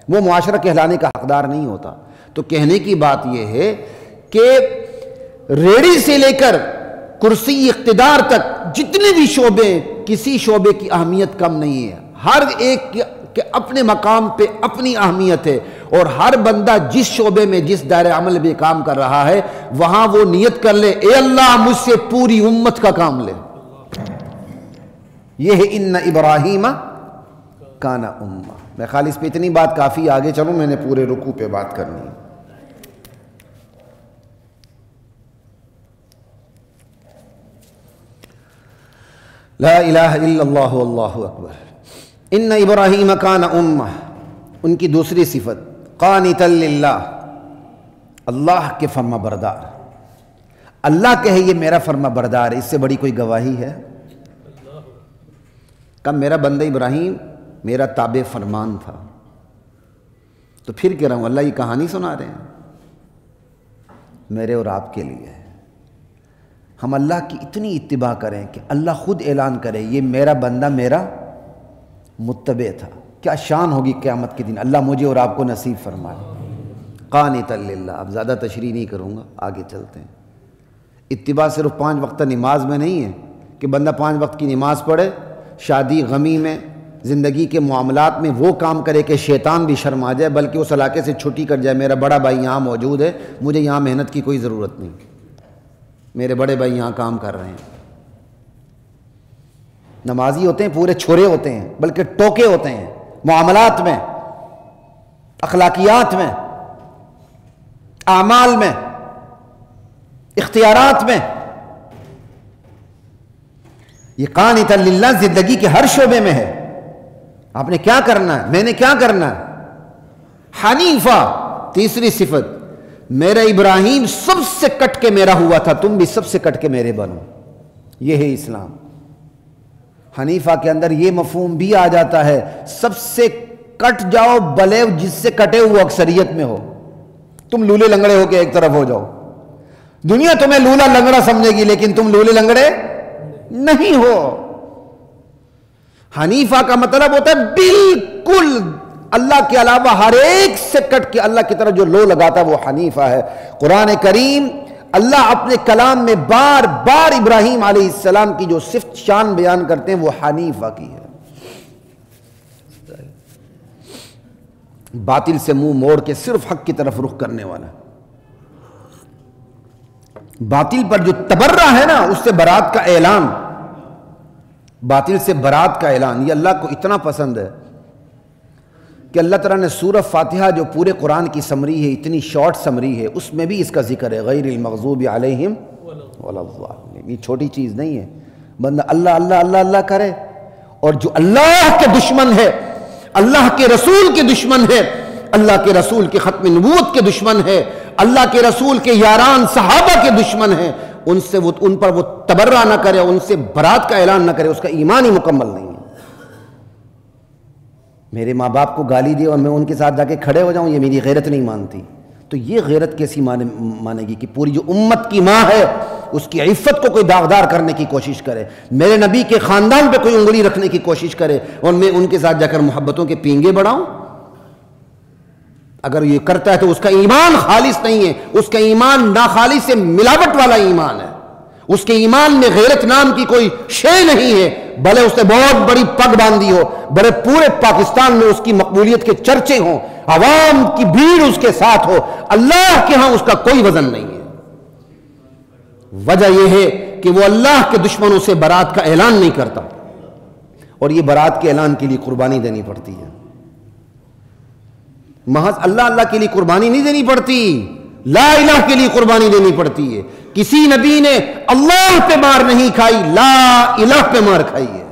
وہ معاشرہ کہلانے کا حقدار نہیں ہوتا. تو کہنے کی بات یہ ہے کہ ریڑھی سے لے کر کرسی اقتدار تک جتنے بھی شعبے، کسی شعبے کی اہمیت کم نہیں ہے. ہر ایک کے اپنے مقام پہ اپنی اہمیت ہے، اور ہر بندہ جس شعبے میں جس دائرہ عمل میں کام کر رہا ہے وہاں وہ نیت کر لے اے اللہ مجھ سے پوری امت کا کام لے. یہ ہے ان ابراہیم کان امہ. میں خالی اس پہ اتنی بات کافی، آگے چلوں میں نے پورے رکوع پہ بات کرنی ہے. لا الہ الا اللہ واللہ اکبر. ان ابراہیم کان امہ. ان کی دوسری صفت قانتا للہ، اللہ کے فرما بردار. اللہ کہے یہ میرا فرما بردار ہے، اس سے بڑی کوئی گواہی ہے؟ کہ میرا بندہ ابراہیم میرا تابع فرمان تھا. تو پھر کہہ رہا ہوں اللہ یہ کہانی سنا رہے ہیں میرے اور آپ کے لیے. ہم اللہ کی اتنی اتباع کریں کہ اللہ خود اعلان کرے یہ میرا بندہ میرا متبع تھا. کیا شان ہوگی قیامت کے دن. اللہ مجھے اور آپ کو نصیب فرمائے. قانتا للہ. اب زیادہ تشریح نہیں کروں گا، آگے چلتے ہیں. اتباع صرف 5 وقت نماز میں نہیں ہے کہ بندہ 5 وقت کی نماز پڑھے، شادی غمی میں، زندگی کے معاملات میں وہ کام کرے کہ شیطان بھی شرما جائے، بلکہ اس علاقے سے چھٹی کر جائے. میرا بڑا بھائی یہاں موجود ہے، مجھے یہاں محنت کی کوئی ضرورت نہیں، میرے بڑے بھائی یہاں کام کر رہے ہیں. نمازی ہوتے ہیں، پورے چھورے ہوتے ہیں، بلکہ ٹوکے ہوتے ہیں معاملات میں، اخلاقیات میں، اعمال میں. اختیارات میں. یہ قانتا للہ زندگی کے ہر شعبے میں ہے. آپ نے کیا کرنا ہے, میں نے کیا کرنا ہے. حنیفہ تیسری صفت, میرا ابراہیم سب سے کٹ کے میرا ہوا تھا, تم بھی سب سے کٹ کے میرے بنو. یہ ہے اسلام. حنیفہ کے اندر یہ مفہوم بھی آ جاتا ہے, سب سے کٹ جاؤ بھلے جس سے کٹے ہوئے اکثریت میں ہو. تم لولے لنگڑے ہو کے ایک طرف ہو جاؤ, دنیا تمہیں لولا لنگڑا سمجھے گی لیکن تم لولے لنگڑے نہیں ہو. حنیفہ کا مطلب ہوتا ہے بالکل اللہ کے علاوہ ہر ایک سے کٹ کے اللہ کی طرف جو لو لگاتا وہ حنیفہ ہے. قرآن کریم اللہ اپنے کلام میں بار بار ابراہیم علیہ السلام کی جو صفت شان بیان کرتے ہیں وہ حنیفہ کی ہے. باطل سے منہ موڑ کے صرف حق کی طرف رخ کرنے والا. باطل پر جو تبرہ ہے نا, اس سے برات کا اعلان, باطل سے برات کا اعلان, یہ اللہ کو اتنا پسند ہے کہ اللہ تعالیٰ نے سورہ فاتحہ جو پورے قرآن کی سمری ہے, اتنی شارٹ سمری ہے, اس میں بھی اس کا ذکر ہے, غیر المغضوب علیہم ولا الضالین. یہ چھوٹی چیز نہیں ہے. بندہ اللہ اللہ اللہ اللہ کرے, اور جو اللہ کے دشمن ہے, اللہ کے رسول کے دشمن ہے, اللہ کے رسول کے ختم نبوت کے دشمن ہے, اللہ کے رسول کے یاران صحابہ کے دشمن ہیں, ان پر وہ تبرہ نہ کرے, ان سے برات کا اعلان نہ کرے, اس کا ایمان ہی مکمل نہیں ہے. میرے ماں باپ کو گالی دے اور میں ان کے ساتھ جا کے کھڑے ہو جاؤں, یہ میری غیرت نہیں مانتی. تو یہ غیرت کیسی مانے گی کہ پوری جو امت کی ماں ہے اس کی عفت کو کوئی داغدار کرنے کی کوشش کرے, میرے نبی کے خاندان پہ کوئی انگلی رکھنے کی کوشش کرے, اور میں ان کے ساتھ جا کر محبتوں کے پینگے بڑھاؤں. اگر یہ کرتا ہے تو اس کا ایمان خالص نہیں ہے, اس کا ایمان ناخالص سے ملاوٹ والا ایمان ہے. اس کے ایمان میں غیرت نام کی کوئی شے نہیں ہے, بھلے اس نے بہت بڑی پگ باندھی ہو, بھلے پورے پاکستان میں اس کی مقبولیت کے چرچے ہوں, عوام کی بھیڑ اس کے ساتھ ہو, اللہ کے ہاں اس کا کوئی وزن نہیں ہے. وجہ یہ ہے کہ وہ اللہ کے دشمنوں سے برات کا اعلان نہیں کرتا, اور یہ برات کے اعلان کے لیے قربانی دینی پڑتی ہے. محض اللہ اللہ کے لیے قربانی نہیں دینی پڑتی, لا الہ کے لیے قربانی دینی پڑتی ہے. کسی نبی نے اللہ پہ مار نہیں کھائی, لا الہ پہ مار کھائی ہے.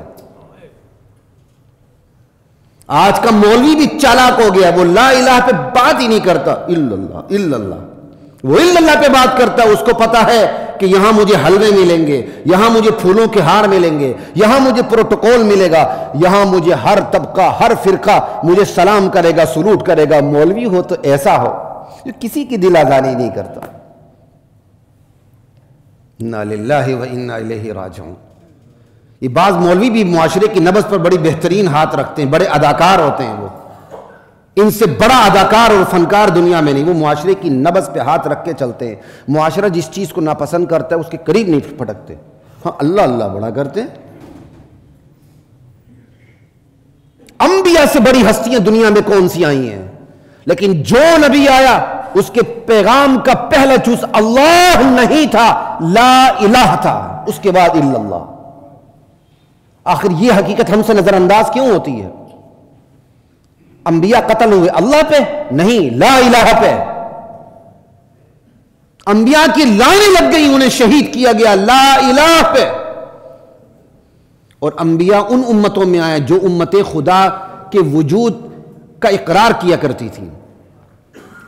آج کا مولوی بھی چالاک ہو گیا, وہ لا الہ پہ بات ہی نہیں کرتا, الا اللہ الا اللہ. وہ الا اللہ پہ بات کرتا ہے, اس کو پتا ہے کہ یہاں مجھے حلوے ملیں گے, یہاں مجھے پھولوں کے ہار ملیں گے, یہاں مجھے پروٹوکول ملے گا, یہاں مجھے ہر طبقہ ہر فرقہ مجھے سلام کرے گا, سلوٹ کرے گا. مولوی ہو تو ایسا ہو جو کسی کی دل آزاری نہیں کرتا. انا للہ و انا الیہ راجعون. یہ بعض مولوی بھی معاشرے کی نبض پر بڑی بہترین ہاتھ رکھتے ہیں, بڑے اداکار ہوتے ہیں. وہ ان سے بڑا اداکار اور فنکار دنیا میں نہیں. وہ معاشرے کی نبض پہ ہاتھ رکھ کے چلتے ہیں. معاشرہ جس چیز کو ناپسند کرتا ہے اس کے قریب نہیں پھٹکتے. ہاں اللہ اللہ بڑا کرتے ہیں. انبیاء سے بڑی ہستیاں دنیا میں کون سی آئی ہیں, لیکن جو نبی آیا اس کے پیغام کا پہلا چوز اللہ نہیں تھا, لا الہ تھا, اس کے بعد الا اللہ. آخر یہ حقیقت ہم سے نظر انداز کیوں ہوتی ہے؟ انبیاء قتل ہوئے اللہ پہ نہیں, لا الہ پہ. انبیاء کی لانیں لگ گئی, انہیں شہید کیا گیا لا الہ پہ. اور انبیاء ان امتوں میں آئے جو امت خدا کے وجود کا اقرار کیا کرتی تھی.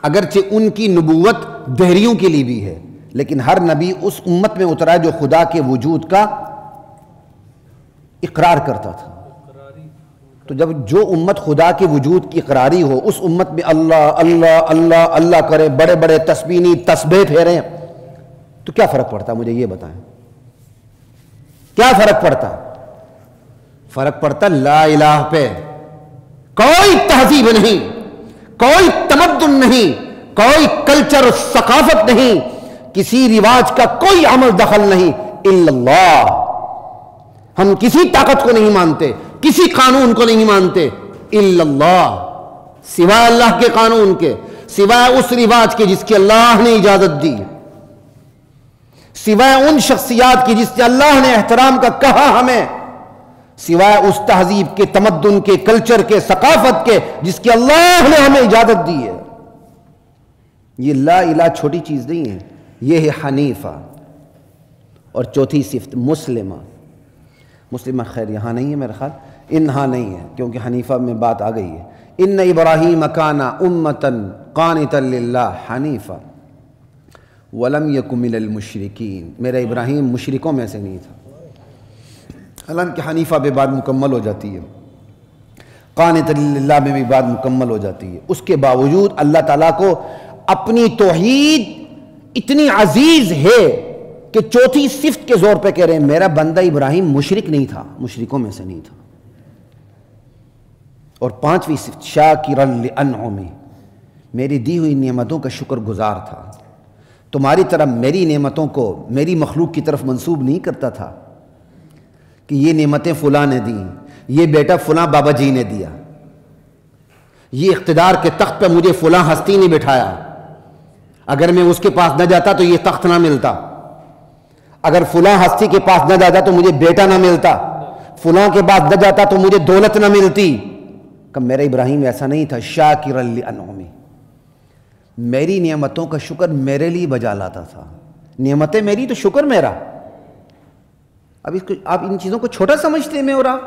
اگرچہ ان کی نبوت دہریوں کے لیے بھی ہے, لیکن ہر نبی اس امت میں اترا جو خدا کے وجود کا اقرار کرتا تھا. تو جب جو امت خدا کے وجود کی اقراری ہو, اس امت میں اللہ اللہ اللہ اللہ کرے, بڑے بڑے تسبیحی تسبیح پھیریں, تو کیا فرق پڑتا؟ مجھے یہ بتائیں, کیا فرق پڑتا؟ فرق پڑتا لا الہ پہ. کوئی تہذیب نہیں, کوئی تمدن نہیں, کوئی کلچر ثقافت نہیں, کسی رواج کا کوئی عمل دخل نہیں, الا اللہ. ہم کسی طاقت کو نہیں مانتے, کسی قانون کو نہیں مانتے, الا اللہ, سوائے اللہ کے قانون کے, سوائے اس رواج کے جس کی اللہ نے اجازت دی, سوائے ان شخصیات کی جس نے اللہ نے احترام کا کہا ہمیں, سوائے اس تہذیب کے, تمدن کے, کلچر کے, ثقافت کے جس کی اللہ نے ہمیں اجازت دی ہے. یہ لا الہ چھوٹی چیز نہیں ہے, یہ ہے حنیفہ. اور چوتھی صفت مسلمہ. مسلمہ خیر یہاں نہیں ہے میرا خیال, انہا نہیں ہے کیونکہ حنیفہ میں بات آ گئی ہے. ان ابراہیم کان امۃ قانتا للہ حنیفا ولم یک من المشرکین. میرا ابراہیم مشرکوں میں سے نہیں تھا. حالانکہ حنیفہ بھی بات مکمل ہو جاتی ہے, قانتا للہ میں بھی بات مکمل ہو جاتی ہے. اس کے باوجود اللہ تعالیٰ کو اپنی توحید اتنی عزیز ہے کہ چوتھی صفت کے زور پہ کہہ رہے ہیں میرا بندہ ابراہیم مشرک نہیں تھا, مشرکوں میں سے نہیں تھا. اور پانچویں صفت شاکرا لانعمہ, میری دی ہوئی نعمتوں کا شکر گزار تھا. تمہاری طرح میری نعمتوں کو میری مخلوق کی طرف منسوب نہیں کرتا تھا کہ یہ نعمتیں فلاں نے دیں, یہ بیٹا فلاں بابا جی نے دیا, یہ اقتدار کے تخت پہ مجھے فلاں ہستی نے بٹھایا, اگر میں اس کے پاس نہ جاتا تو یہ تخت نہ ملتا, اگر فلاں ہستی کے پاس نہ جاتا تو مجھے بیٹا نہ ملتا, فلاں کے پاس نہ جاتا تو مجھے دولت نہ ملتی. کہ میرا ابراہیم ایسا نہیں تھا. شاکرا لانعمہ, میری نعمتوں کا شکر میرے لیے بجا لاتا تھا. نعمتیں میری تو شکر میرا. اب اس کو آپ ان چیزوں کو چھوٹا سمجھتے ہیں میں اور آپ,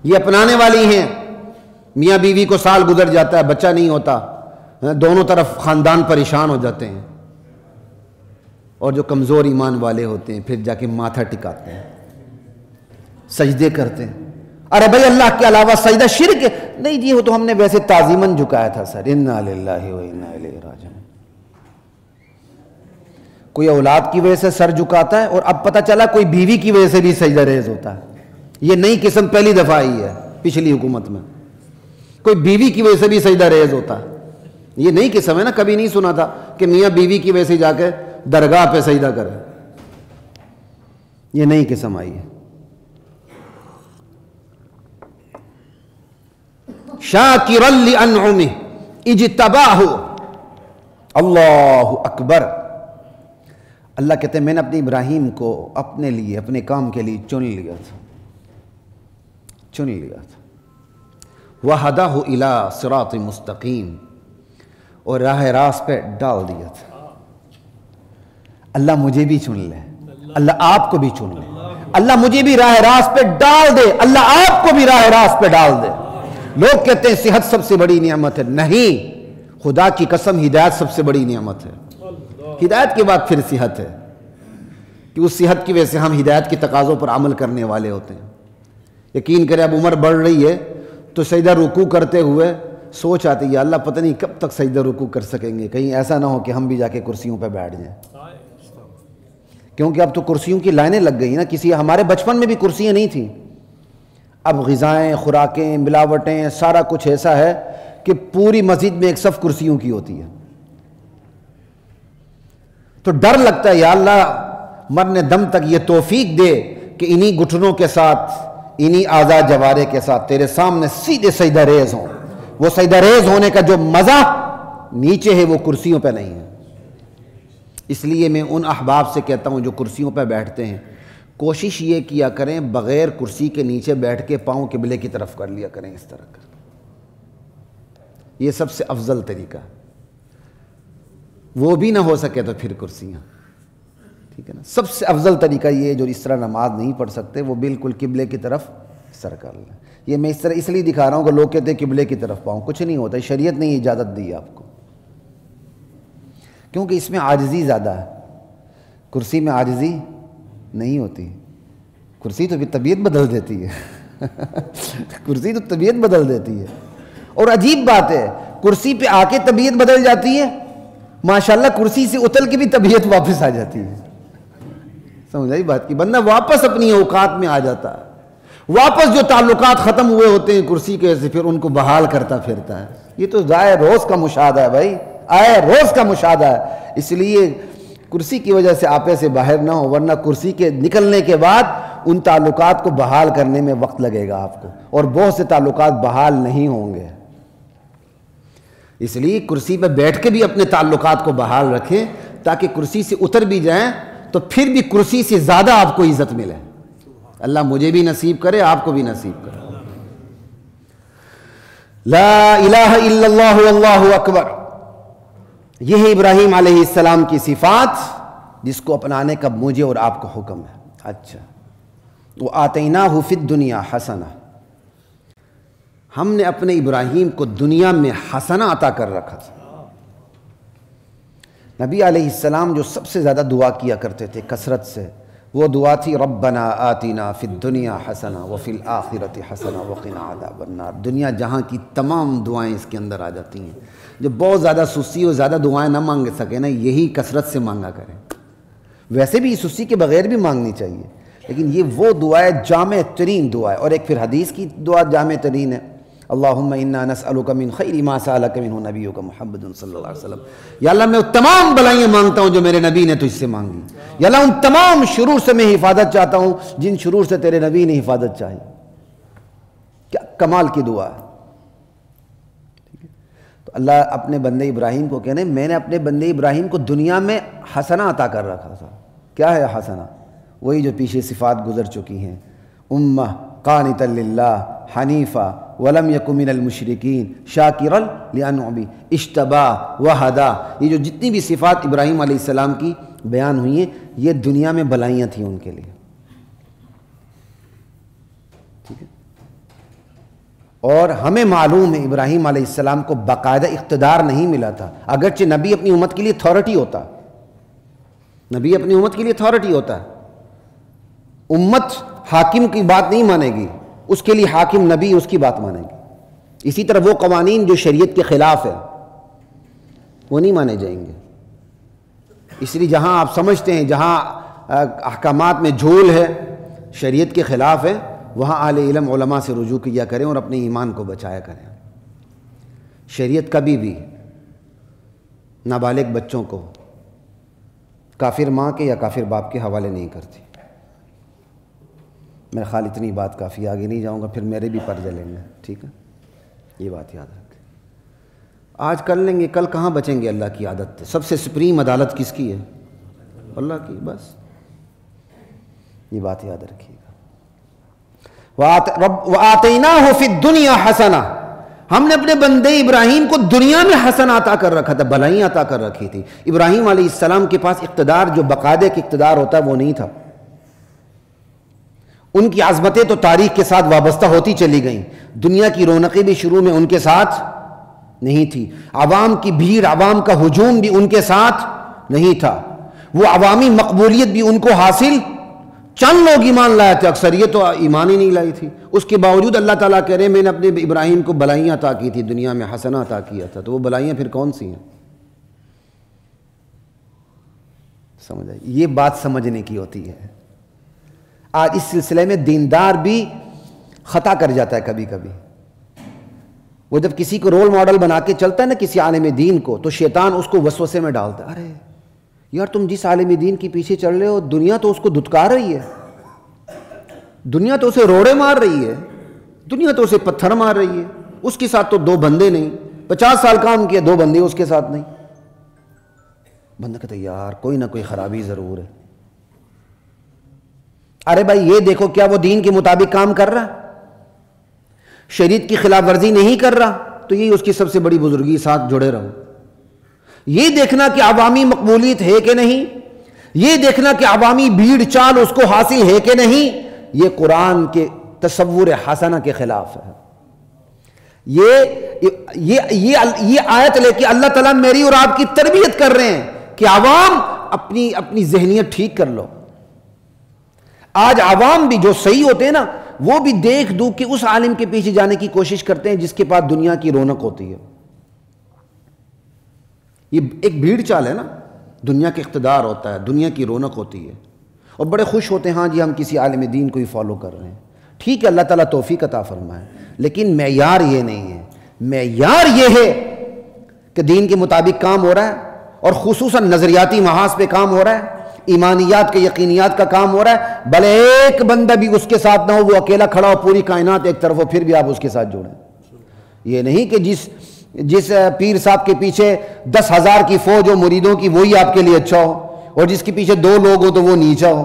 یہ اپنانے والی ہیں. میاں بیوی کو سال گزر جاتا ہے, بچہ نہیں ہوتا, دونوں طرف خاندان پریشان ہو جاتے ہیں, اور جو کمزور ایمان والے ہوتے ہیں پھر جا کے ماتھا ٹکاتے ہیں, سجدے کرتے ہیں. ارے بھائی اللہ کے علاوہ سجدہ شرک ہے نہیں جی, وہ تو ہم نے ویسے تعظیماً جھکایا تھا سر. انا للہ و انا الیہ راجعون. کوئی اولاد کی وجہ سے سر جھکاتا ہے, اور اب پتہ چلا کوئی بیوی کی وجہ سے بھی سجدہ ریز ہوتا ہے. یہ نئی قسم پہلی دفعہ آئی ہے پچھلی حکومت میں, کوئی بیوی کی وجہ سے بھی سجدہ ریز ہوتا ہے. یہ نئی قسم ہے نا, کبھی نہیں سنا تھا کہ میاں بیوی کی وجہ سے جا کے درگاہ پہ سجدہ کرے. یہ نئی قسم آئی ہے. شاکرا لانعمہ اجتباہ. اللہ اکبر. اللہ کہتے ہیں میں نے اپنے ابراہیم کو اپنے لیے اپنے کام کے لیے چن لیا تھا, چن لیا تھا. وہداہ الی صراط مستقیم, اور راہ راست پہ ڈال دیا تھا. اللہ مجھے بھی چن لے, اللہ آپ کو بھی چن لے, اللہ مجھے بھی راہ راست پہ ڈال دے, اللہ آپ کو بھی راہ راست پہ ڈال دے. لوگ کہتے ہیں صحت سب سے بڑی نعمت ہے. نہیں, خدا کی قسم ہدایت سب سے بڑی نعمت ہے. ہدایت کے بعد پھر صحت ہے, کہ اس صحت کی وجہ سے ہم ہدایت کے تقاضوں پر عمل کرنے والے ہوتے ہیں. یقین کریں اب عمر بڑھ رہی ہے تو سجدہ رکوع کرتے ہوئے سوچ آتی ہے اللہ پتہ نہیں کب تک سجدہ رکوع کر سکیں گے, کہیں ایسا نہ ہو کہ ہم بھی جا کے کرسیوں پہ بیٹھ جائیں. کیونکہ اب تو کرسیوں کی لائنیں لگ گئی نا. کسی ہمارے بچپن میں بھی کرسیاں نہیں تھیں, اب غذائیں, خوراکیں, ملاوٹیں, سارا کچھ ایسا ہے کہ پوری مسجد میں ایک صف کرسیوں کی ہوتی ہے. تو ڈر لگتا ہے یا اللہ مرنے دم تک یہ توفیق دے کہ انہی گھٹنوں کے ساتھ, انہی اعضاء جوارے کے ساتھ تیرے سامنے سیدھے سجدہ ریز ہوں. وہ سجدہ ریز ہونے کا جو مزہ نیچے ہے وہ کرسیوں پہ نہیں ہے. اس لیے میں ان احباب سے کہتا ہوں جو کرسیوں پہ بیٹھتے ہیں, کوشش یہ کیا کریں بغیر کرسی کے نیچے بیٹھ کے پاؤں قبلے کی طرف کر لیا کریں اس طرح کا. یہ سب سے افضل طریقہ. وہ بھی نہ ہو سکے تو پھر کرسیاں, ٹھیک ہے نا. سب سے افضل طریقہ یہ جو اس طرح نماز نہیں پڑھ سکتے وہ بالکل قبلے کی طرف سر کر لیں. یہ میں اس طرح اس لیے دکھا رہا ہوں کہ لوگ کہتے ہیں قبلے کی طرف پاؤں, کچھ نہیں ہوتا, شریعت نے اجازت دی آپ کو, کیونکہ اس میں عاجزی زیادہ ہے. کرسی میں عاجزی نہیں ہوتی. کرسی تو پھر طبیعت بدل دیتی ہے کرسی تو طبیعت بدل دیتی ہے. اور عجیب بات ہے, کرسی پہ آ کے طبیعت بدل جاتی ہے, ماشاءاللہ کرسی سے اتل کے بھی طبیعت واپس آ جاتی ہے. سمجھائی بات کی, بندہ واپس اپنی اوقات میں آ جاتا ہے, واپس جو تعلقات ختم ہوئے ہوتے ہیں کرسی کے سے پھر ان کو بحال کرتا پھرتا ہے. یہ تو ضائع روز کا مشاہدہ ہے بھائی, آئے روز کا مشاہدہ ہے. اس لیے کرسی کی وجہ سے آپے سے باہر نہ ہو, ورنہ کرسی کے نکلنے کے بعد ان تعلقات کو بحال کرنے میں وقت لگے گا آپ کو, اور بہت سے تعلقات بحال نہیں ہوں گے. اس لیے کرسی پہ بیٹھ کے بھی اپنے تعلقات کو بحال رکھیں, تاکہ کرسی سے اتر بھی جائیں تو پھر بھی کرسی سے زیادہ آپ کو عزت ملے. اللہ مجھے بھی نصیب کرے, آپ کو بھی نصیب کرے. لا الہ الا اللہ واللہ اکبر. یہ ہے ابراہیم علیہ السلام کی صفات. جس کو اپنانے کا مجھے اور آپ کو حکم ہے. اچھا وَآتَيْنَاهُ فِي الدُّنْيَا حَسَنَةً, ہم نے اپنے ابراہیم کو دنیا میں حسنہ عطا کر رکھا تھا. نبی علیہ السلام جو سب سے زیادہ دعا کیا کرتے تھے کثرت سے, وہ دعا تھی ربنا آتنا فی الدنیا حسنہ وفی الآخرۃ حسنہ وقنا عذاب النار. دنیا جہاں کی تمام دعائیں اس کے اندر آ جاتی ہیں. جب بہت زیادہ سستی اور زیادہ دعائیں نہ مانگ سکے نا, یہی کثرت سے مانگا کریں. ویسے بھی سستی کے بغیر بھی مانگنی چاہیے, لیکن یہ وہ دعا ہے جامع ترین دعا ہے. اور ایک پھر حدیث کی دعا جامع ترین ہے, اللہم انا نسألک من خیر ما سألک منہ نبیک محمد صلی اللہ علیہ وسلم. یا اللہ میں وہ تمام بلائیں مانگتا ہوں جو میرے نبی نے تجھ سے مانگی. یا اللہ ان تمام شرور سے میں حفاظت چاہتا ہوں جن شرور سے تیرے نبی نے حفاظت چاہی. کیا کمال کی دعا ہے. تو اللہ اپنے بندے ابراہیم کو کہنے میں نے اپنے بندے ابراہیم کو دنیا میں حسنہ عطا کر رکھا تھا. کیا ہے حسنہ؟ وہی جو پیچھے صفات گزر چکی ہیں, امہ قانتا للہ حنیفہ ولم یک من المشرکین شاکرا لانعمہ اجتباہ وہدا. یہ جو جتنی بھی صفات ابراہیم علیہ السلام کی بیان ہوئی ہیں, یہ دنیا میں بلائیاں تھیں ان کے لیے. ٹھیک ہے. اور ہمیں معلوم ہے ابراہیم علیہ السلام کو باقاعدہ اقتدار نہیں ملا تھا. اگرچہ نبی اپنی امت کے لیے اتھارٹی ہوتا, نبی اپنی امت کے لیے اتھارٹی ہوتا ہے. امت حاکم کی بات نہیں مانے گی, اس کے لیے حاکم نبی اس کی بات مانے گی. اسی طرح وہ قوانین جو شریعت کے خلاف ہے وہ نہیں مانے جائیں گے. اس لیے جہاں آپ سمجھتے ہیں جہاں احکامات میں جھول ہے, شریعت کے خلاف ہے, وہاں اہل علم علماء سے رجوع کیا کریں اور اپنے ایمان کو بچایا کریں. شریعت کبھی بھی نابالغ بچوں کو کافر ماں کے یا کافر باپ کے حوالے نہیں کرتی. میرے خیال اتنی بات کافی, آگے نہیں جاؤں گا پھر میرے بھی پر جلیں گے. ٹھیک ہے, یہ بات یاد رکھیں. آج کر لیں گے, کل کہاں بچیں گے اللہ کی عادت. سب سے سپریم عدالت کس کی ہے؟ اللہ کی. بس یہ بات یاد رکھیے گا. وَآتَيْنَاهُ فِي الدُّنْيَا حَسَنَةً, ہم نے اپنے بندے ابراہیم کو دنیا میں حسنہ عطا کر رکھا تھا, بھلائیاں عطا کر رکھی تھی. ابراہیم علیہ السلام کے پاس اقتدار جو باقاعدہ کے اقتدار ہوتا ہے وہ نہیں تھا. ان کی عظمتیں تو تاریخ کے ساتھ وابستہ ہوتی چلی گئیں. دنیا کی رونقیں بھی شروع میں ان کے ساتھ نہیں تھی. عوام کی بھیڑ, عوام کا ہجوم بھی ان کے ساتھ نہیں تھا. وہ عوامی مقبولیت بھی ان کو حاصل, چند لوگ ایمان لائے تھے, اکثریت تو ایمان ہی نہیں لائی تھی. اس کے باوجود اللہ تعالیٰ کہہ رہے ہیں میں نے اپنے ابراہیم کو بلائیاں عطا کی تھی, دنیا میں حسنہ عطا کیا تھا. تو وہ بلائیاں پھر کون سی ہیں؟ سمجھ آئی؟ یہ بات سمجھنے کی ہوتی ہے. آج اس سلسلے میں دیندار بھی خطا کر جاتا ہے کبھی کبھی. وہ جب کسی کو رول ماڈل بنا کے چلتا ہے نا کسی عالم دین کو, تو شیطان اس کو وسوسے میں ڈالتا ہے, ارے یار تم جس عالم دین کے پیچھے چل رہے ہو دنیا تو اس کو دھتکار رہی ہے, دنیا تو اسے روڑے مار رہی ہے, دنیا تو اسے پتھر مار رہی ہے, اس کے ساتھ تو 2 بندے نہیں, 50 سال کام کیا 2 بندے اس کے ساتھ نہیں. بندہ کہتا ہے یار کوئی نہ کوئی خرابی ضرور ہے. ارے بھائی یہ دیکھو کیا وہ دین کے مطابق کام کر رہا, شریعت کی خلاف ورزی نہیں کر رہا, تو یہی اس کی سب سے بڑی بزرگی, ساتھ جڑے رہو. یہ دیکھنا کہ عوامی مقبولیت ہے کہ نہیں, یہ دیکھنا کہ عوامی بھیڑ چال اس کو حاصل ہے کہ نہیں, یہ قرآن کے تصور حسنہ کے خلاف ہے. یہ آیت لے کے اللہ تعالیٰ میری اور آپ کی تربیت کر رہے ہیں کہ عوام اپنی ذہنیت ٹھیک کر لو. آج عوام بھی جو صحیح ہوتے ہیں نا, وہ بھی دیکھ دو کہ اس عالم کے پیچھے جانے کی کوشش کرتے ہیں جس کے پاس دنیا کی رونق ہوتی ہے. یہ ایک بھیڑ چال ہے نا, دنیا کا اقتدار ہوتا ہے, دنیا کی رونق ہوتی ہے, اور بڑے خوش ہوتے ہیں ہاں جی ہم کسی عالم دین کو ہی فالو کر رہے ہیں. ٹھیک ہے اللہ تعالیٰ توفیق عطا فرمائے, لیکن معیار یہ نہیں ہے. معیار یہ ہے کہ دین کے مطابق کام ہو رہا ہے, اور خصوصاً نظریاتی محاذ پہ کام ہو رہا ہے, ایمانیات کے یقینیات کا کام ہو رہا ہے. بھلے ایک بندہ بھی اس کے ساتھ نہ ہو, وہ اکیلا کھڑا ہو, پوری کائنات ایک طرف ہو, پھر بھی آپ اس کے ساتھ جوڑیں. یہ نہیں کہ جس پیر صاحب کے پیچھے 10,000 کی فوج ہو مریدوں کی وہی آپ کے لیے اچھا ہو, اور جس کے پیچھے 2 لوگ ہو تو وہ نیچا ہو.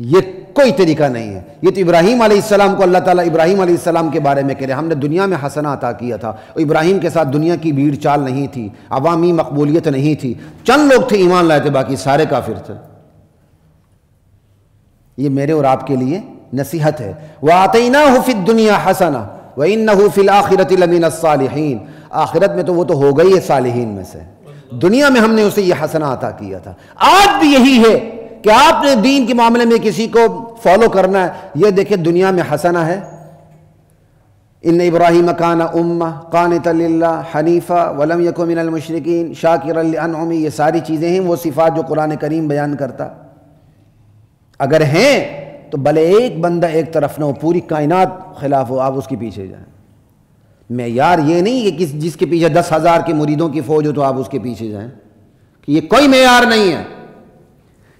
یہ کوئی طریقہ نہیں ہے. یہ تو ابراہیم علیہ السلام کو اللہ تعالیٰ ابراہیم علیہ السلام کے بارے میں کہہ رہے ہیں ہم نے دنیا میں حسنہ عطا کیا تھا. ابراہیم کے ساتھ دنیا کی بھیڑ چال نہیں تھی, عوامی مقبولیت نہیں تھی, چند لوگ تھے ایمان لائے تھے, باقی سارے کافر تھے. یہ میرے اور آپ کے لیے نصیحت ہے. وَآتَيْنَاهُ فِي الدُّنْيَا حَسَنَةً وَإِنَّهُ فِي الْآخِرَةِ لَمِنَ الصَّالِحِينَ. آخرت میں تو وہ تو ہو گئی ہے صالحین میں سے, دنیا میں ہم نے اسے یہ حسنہ عطا کیا تھا. آج بھی یہی ہے کہ آپ نے دین کے معاملے میں کسی کو فالو کرنا ہے, یہ دیکھیں دنیا میں حسنہ ہے, ان ابراہیم کان امہ قانتا للہ حنیفا ولم یک من المشرکین شاکرا لانعمہ. یہ ساری چیزیں ہیں وہ صفات جو قرآن کریم بیان کرتا. اگر ہیں تو بھلے ایک بندہ ایک طرف نہ ہو, پوری کائنات خلاف ہو, آپ اس کے پیچھے جائیں. معیار یہ نہیں کہ جس کے پیچھے 10,000 کے مریدوں کی فوج ہو تو آپ اس کے پیچھے جائیں, کہ یہ کوئی معیار نہیں ہے.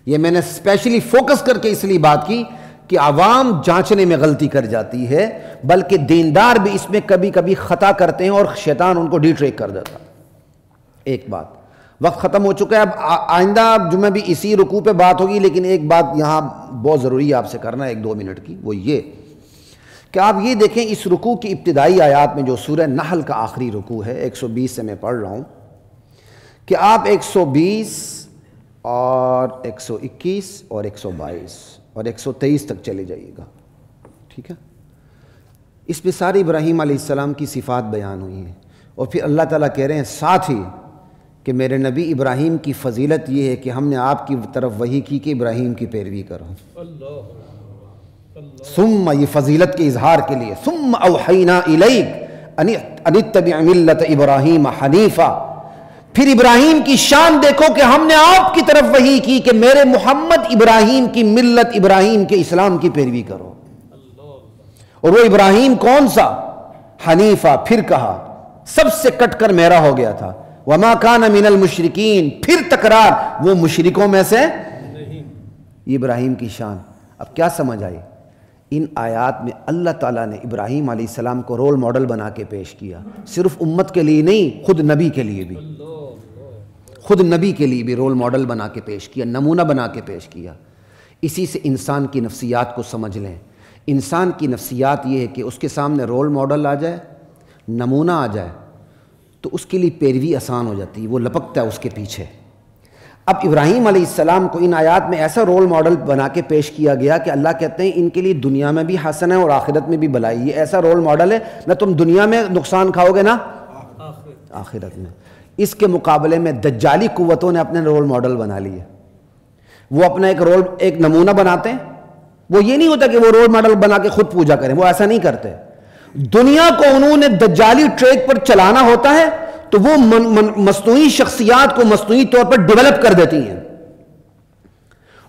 یہ میں نے اسپیشلی فوکس کر کے اس لیے بات کی کہ عوام جانچنے میں غلطی کر جاتی ہے, بلکہ دیندار بھی اس میں کبھی کبھی خطا کرتے ہیں اور شیطان ان کو ڈی ٹریک کر دیتا. ایک بات, وقت ختم ہو چکا ہے, اب آئندہ جمعہ بھی اسی رکوع پہ بات ہوگی, لیکن ایک بات یہاں بہت ضروری ہے آپ سے کرنا ہے 1-2 منٹ کی, وہ یہ کہ آپ یہ دیکھیں اس رکوع کی ابتدائی آیات میں جو سورہ نحل کا آخری رکوع ہے 120 سے میں پڑھ رہا ہوں, کہ آپ 120 اور 121 اور 122 اور 123 تک چلے جائیے گا. ٹھیک ہے, اس میں سارے ابراہیم علیہ السلام کی صفات بیان ہوئی ہیں, اور پھر اللہ تعالیٰ کہہ رہے ہیں ساتھ ہی کہ میرے نبی ابراہیم کی فضیلت یہ ہے کہ ہم نے آپ کی طرف وحی کی کہ ابراہیم کی پیروی کرو. ثم, یہ فضیلت کے اظہار کے لیے, ثم اوحینا الیک ان اتبع ملت ابراہیم حنیفا. پھر ابراہیم کی شان دیکھو کہ ہم نے آپ کی طرف وحی کی کہ میرے محمد ابراہیم کی ملت, ابراہیم کے اسلام کی پیروی کرو. اور وہ ابراہیم کون سا؟ حنیفہ. پھر کہا سب سے کٹ کر میرا ہو گیا تھا. وما کان من المشرکین, پھر تکرار, وہ مشرکوں میں سے نہیں. یہ ابراہیم کی شان. اب کیا سمجھ آئی؟ ان آیات میں اللہ تعالیٰ نے ابراہیم علیہ السلام کو رول ماڈل بنا کے پیش کیا, صرف امت کے لیے نہیں, خود نبی کے لیے بھی, خود نبی کے لیے بھی رول ماڈل بنا کے پیش کیا, نمونہ بنا کے پیش کیا. اسی سے انسان کی نفسیات کو سمجھ لیں. انسان کی نفسیات یہ ہے کہ اس کے سامنے رول ماڈل آ جائے, نمونہ آ جائے, تو اس کے لیے پیروی آسان ہو جاتی ہے, وہ لپکتا ہے اس کے پیچھے. اب ابراہیم علیہ السلام کو ان آیات میں ایسا رول ماڈل بنا کے پیش کیا گیا کہ اللہ کہتے ہیں ان کے لیے دنیا میں بھی حسن ہے اور آخرت میں بھی بھلائی. یہ ایسا رول ماڈل ہے, نہ تم دنیا میں نقصان کھاؤ گے نہ آخرت میں. اس کے مقابلے میں دجالی قوتوں نے اپنے رول ماڈل بنا لیے. وہ اپنا ایک نمونہ بناتے ہیں. وہ یہ نہیں ہوتا کہ وہ رول ماڈل بنا کے خود پوجا کریں, وہ ایسا نہیں کرتے. دنیا کو انہوں نے دجالی ٹریک پر چلانا ہوتا ہے تو وہ مصنوعی شخصیات کو مصنوعی طور پر ڈیولپ کر دیتی ہیں,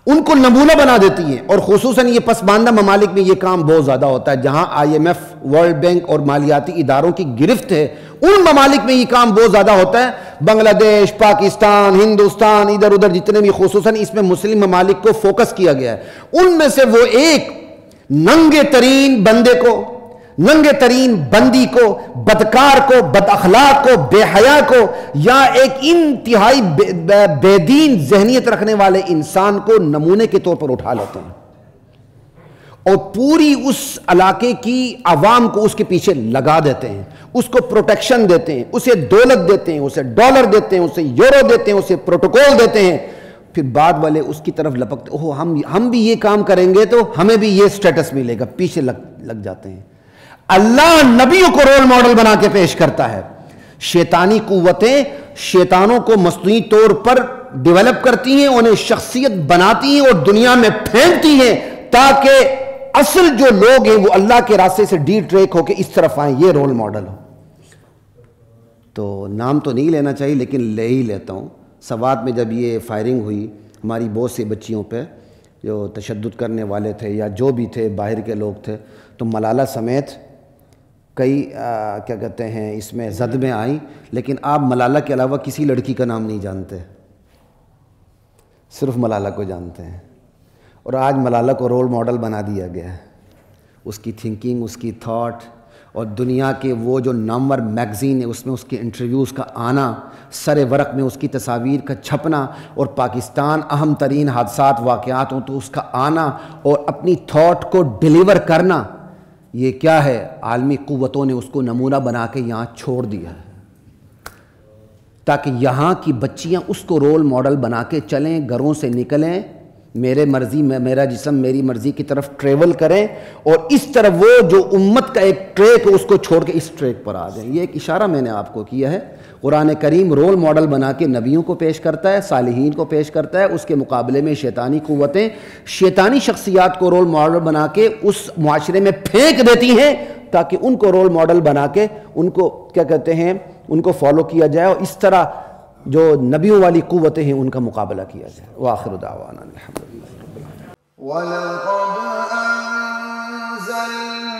ان کو نمونہ بنا دیتی ہیں. اور خصوصاً یہ پسماندہ ممالک میں یہ کام بہت زیادہ ہوتا ہے, جہاں IMF, ورلڈ بینک اور مالیاتی اداروں کی گرفت ہے, ان ممالک میں یہ کام بہت زیادہ ہوتا ہے. بنگلہ دیش, پاکستان, ہندوستان, ادھر ادھر جتنے بھی, خصوصاً اس میں مسلم ممالک کو فوکس کیا گیا ہے. ان میں سے وہ ایک ننگے ترین بندے کو, ننگے ترین بندی کو, بدکار کو, بد اخلاق کو, بے حیا کو, یا ایک انتہائی بے دین ذہنیت رکھنے والے انسان کو نمونے کے طور پر اٹھا لیتے ہیں, اور پوری اس علاقے کی عوام کو اس کے پیچھے لگا دیتے ہیں, اس کو پروٹیکشن دیتے ہیں, اسے دولت دیتے ہیں, اسے ڈالر دیتے ہیں, اسے یورو دیتے ہیں, اسے پروٹوکول دیتے ہیں. پھر بعد والے اس کی طرف لپکتے, اوہ ہم بھی یہ کام کریں گے تو ہمیں بھی یہ سٹیٹس ملے گا, پیچھے لگ جاتے ہیں. اللہ نبیوں کو رول ماڈل بنا کے پیش کرتا ہے. شیطانی قوتیں شیطانوں کو مصنوعی طور پر ڈیولپ کرتی ہیں, انہیں شخصیت بناتی ہیں اور دنیا میں پھینکتی ہیں, تاکہ اصل جو لوگ ہیں وہ اللہ کے راستے سے ڈی ٹریک ہو کے اس طرف آئیں. یہ رول ماڈل ہو. تو نام تو نہیں لینا چاہیے لیکن لے ہی لیتا ہوں. سوات میں جب یہ فائرنگ ہوئی ہماری بہت سی بچیوں پہ جو تشدد کرنے والے تھے یا جو بھی تھے باہر کے لوگ تھے, تو ملالہ سمیت کئی کیا کہتے ہیں اس میں زد میں آئیں, لیکن آپ ملالہ کے علاوہ کسی لڑکی کا نام نہیں جانتے, صرف ملالہ کو جانتے ہیں. اور آج ملالہ کو رول ماڈل بنا دیا گیا ہے, اس کی تھنکنگ, اس کی تھاٹ, اور دنیا کے وہ جو نامور میگزین ہے اس میں اس کے انٹرویوز کا آنا، سر ورق میں اس کی تصاویر کا چھپنا، اور پاکستان اہم ترین حادثات واقعات ہوں تو اس کا آنا اور اپنی تھاٹ کو ڈیلیور کرنا، یہ کیا ہے؟ عالمی قوتوں نے اس کو نمونہ بنا کے یہاں چھوڑ دیا ہے تاکہ یہاں کی بچیاں اس کو رول ماڈل بنا کے چلیں، گھروں سے نکلیں، میرے مرضی میں میرا جسم میری مرضی کی طرف ٹریول کریں، اور اس طرف وہ جو امت کا ایک ٹریک ہے اس کو چھوڑ کے اس ٹریک پر آ جائیں۔ یہ ایک اشارہ میں نے آپ کو کیا ہے۔ قرآن کریم رول ماڈل بنا کے نبیوں کو پیش کرتا ہے، صالحین کو پیش کرتا ہے، اس کے مقابلے میں شیطانی قوتیں شیطانی شخصیات کو رول ماڈل بنا کے اس معاشرے میں پھینک دیتی ہیں تاکہ ان کو رول ماڈل بنا کے ان کو کیا کہتے ہیں، ان کو فالو کیا جائے، اور اس طرح جو نبیوں والی قوتیں ہیں ان کا مقابلہ کیا جائے۔ وآخر دعوانا الحمدللہ رب العالمین۔ وَلَقَدْ أَنزَلْنَا